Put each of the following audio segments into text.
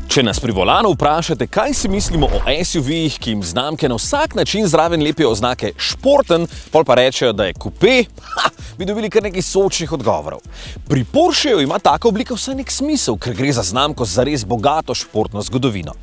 Če nas pri volanu vprašate, kaj si mislimo o SUV-jih, ki jim znamke na vsak način zraven lepijo oznake športen, pol pa rečejo, da je kupe, bi dobili kar nekaj sočnih odgovorov. Pri Porscheju ima taka oblika vsaj nek smisel, ker gre za znamko z zares bogato športno zgodovino.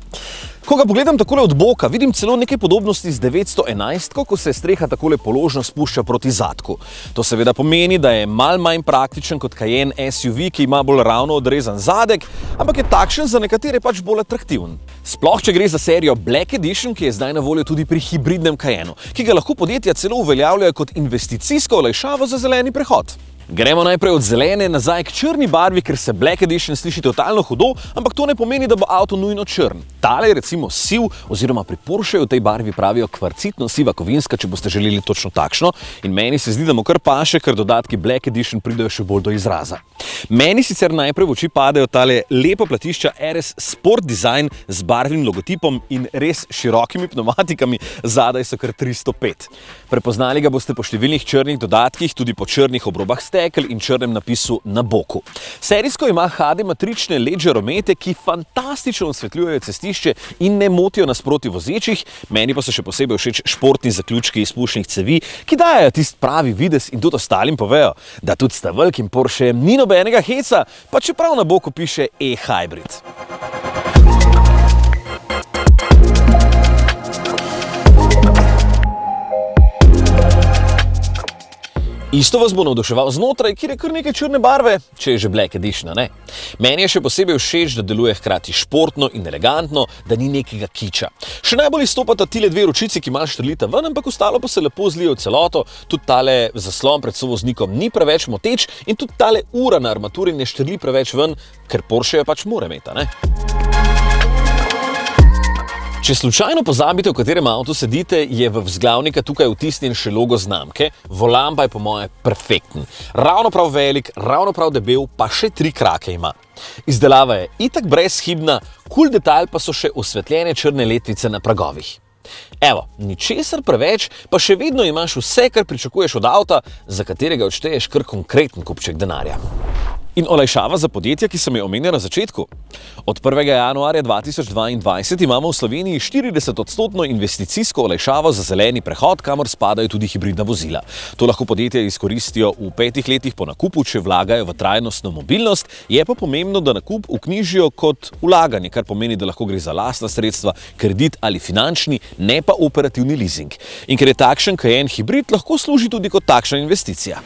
Ko ga pogledam takole od boka, vidim celo nekaj podobnosti z 911, ko se streha takole položno spušča proti zadku. To seveda pomeni, da je malo manj praktičen kot Cayenne SUV, ki ima bolj ravno odrezan zadek, ampak je takšen za nekatere pač bolj atraktiven. Sploh, če gre za serijo Black Edition, ki je zdaj na voljo tudi pri hibridnem Cayenneu, ki ga lahko podjetja celo uveljavljajo kot investicijsko olajšavo za zeleni prehod. Gremo najprej od zelene nazaj k črni barvi, ker se Black Edition sliši totalno hudo, ampak to ne pomeni, da bo avto nujno črn. Tale je recimo siv, oziroma pri Porscheju v tej barvi pravijo kvarcitno siva kovinska, če boste želeli točno takšno. In meni se zdi, da mu kar paše, ker dodatki Black Edition pridejo še bolj do izraza. Meni sicer najprej v oči padejo tale lepa platišča RS Sport Design z barvnim logotipom in res širokimi pneumatikami, zadaj so kar 305. Prepoznali ga boste po številnih črnih dodatkih, tudi po črnih obrobah stekel in črnem napisu na boku. Serijsko ima HD matrične LED žaromete, ki fantastično osvetljujejo cestišče in ne motijo nasproti vozečih. Meni pa so še posebej všeč športni zaključki izpušnih cevi, ki dajejo tisti pravi videz in tudi ostalim povejo, da tudi s ta velikim Porschejem ni nobenega heca, pa čeprav na boku piše e-hybrid. Isto vas bo navduševal znotraj, kjer je kar nekaj črne barve, če je že Black Edition, ne? Meni je še posebej všeč, da deluje hkrati športno in elegantno, da ni nekega kiča. Še najbolj izstopata tile dve ročici, ki malo štrlita ven, ampak ostalo pa se lepo zlijo v celoto, tudi tale zaslon pred sovoznikom ni preveč moteč in tudi tale ura na armaturi ne štrli preveč ven, ker Porsche pač mora imeti, ne? Če slučajno pozabite, v katerem avtu sedite, je v vzglavnika tukaj vtisnjen še logo znamke, volan pa je po moje perfekten. Ravno prav velik, ravno prav debel, pa še 3 krake ima. Izdelava je itak brezhibna, kul detajl pa so še osvetljene črne letvice na pragovih. Evo, ničesar preveč, pa še vedno imaš vse, kar pričakuješ od avta, za katerega odšteješ kar konkreten kupček denarja. In olajšava za podjetja, ki sem jo omenil na začetku. Od 1. januarja 2022 imamo v Sloveniji 40% investicijsko olajšavo za zeleni prehod, kamor spadajo tudi hibridna vozila. To lahko podjetja izkoristijo v 5 letih po nakupu, če vlagajo v trajnostno mobilnost, je pa pomembno, da nakup vknjižijo kot vlaganje, kar pomeni, da lahko gre za lastna sredstva, kredit ali finančni, ne pa operativni leasing. In ker je takšen Cayenne hibrid, lahko služi tudi kot takšna investicija.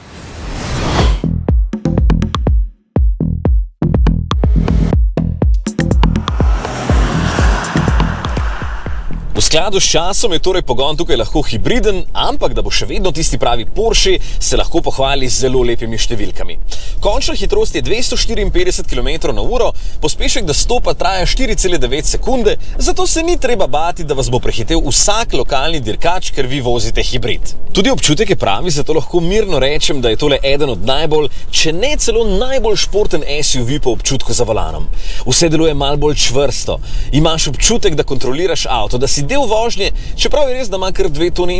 V skladu s časom je torej pogon tukaj lahko hibriden, ampak da bo še vedno tisti pravi Porsche, se lahko pohvali z zelo lepimi številkami. Končna hitrost je 254 km/h, pospešek do 100 pa traja 4,9 sekunde, zato se ni treba bati, da vas bo prehitel vsak lokalni dirkač, ker vi vozite hibrid. Tudi občutek je pravi, zato lahko mirno rečem, da je tole eden od najbolj, če ne celo najbolj športen SUV po občutku za volanom. Vse deluje malo bolj čvrsto, imaš občutek, da kontroliraš avto, da si del vožnje, čeprav je res, da ima kar 2,5 tone.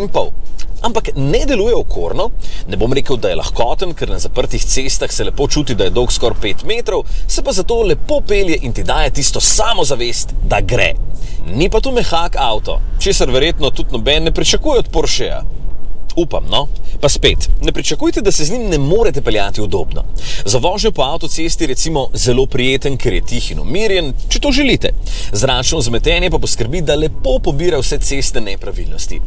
Ampak ne deluje okorno, ne bom rekel, da je lahkoten, ker na zaprtih cestah se lepo čuti, da je dolg skoraj 5 metrov, se pa zato lepo pelje in ti daje tisto samozavest, da gre. Ni pa to mehak avto, česar verjetno tudi noben ne pričakuje od Porscheja. Upam, no? Pa spet, ne pričakujte, da se z njim ne morete peljati udobno. Za vožnjo po avtocesti recimo zelo prijeten, ker je tih in umirjen, če to želite. Zračno vzmetenje pa poskrbi, da lepo pobira vse cestne nepravilnosti.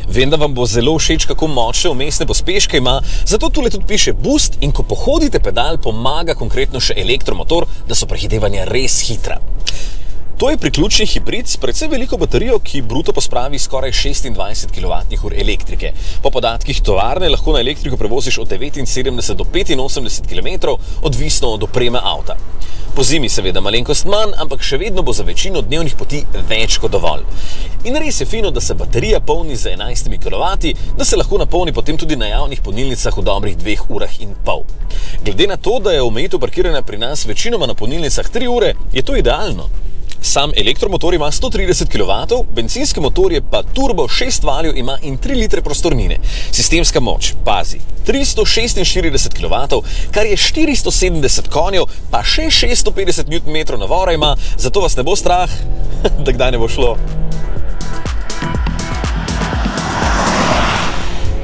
Vem, da vam bo zelo všeč, kako močne vmesne pospeške ima, zato tule tudi piše boost in ko pohodite pedal, pomaga konkretno še elektromotor, da so prehitevanja res hitra. To je priključni hibrid s precej veliko baterijo, ki bruto pospravi skoraj 26 kWh elektrike. Po podatkih tovarne lahko na elektriko prevoziš od 79 do 85 km, odvisno od opreme avta. Po zimi seveda malenkost manj, ampak še vedno bo za večino dnevnih poti več kot dovolj. In res je fino, da se baterija polni z 11 kW, da se lahko napolni potem tudi na javnih polnilnicah v dobrih 2,5 ure. Glede na to, da je omejitev parkiranja pri nas večinoma na polnilnicah 3 ure, je to idealno. Sam elektromotor ima 130 kW, bencinski motor je pa turbo 6 valjev, ima in 3 litre prostornine. Sistemska moč, pazi, 346 kW, kar je 470 konjev, pa še 650 Nm navora ima, zato vas ne bo strah, da kdaj ne bo šlo.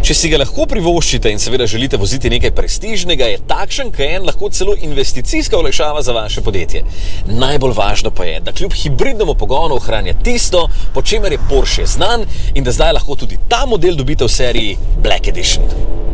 Če si ga lahko privoščite in seveda želite voziti nekaj prestižnega, je takšen Cayenne lahko celo investicijska olajšava za vaše podjetje. Najbolj važno pa je, da kljub hibridnemu pogonu ohranja tisto, po čemer je Porsche znan in da zdaj lahko tudi ta model dobite v seriji Black Edition.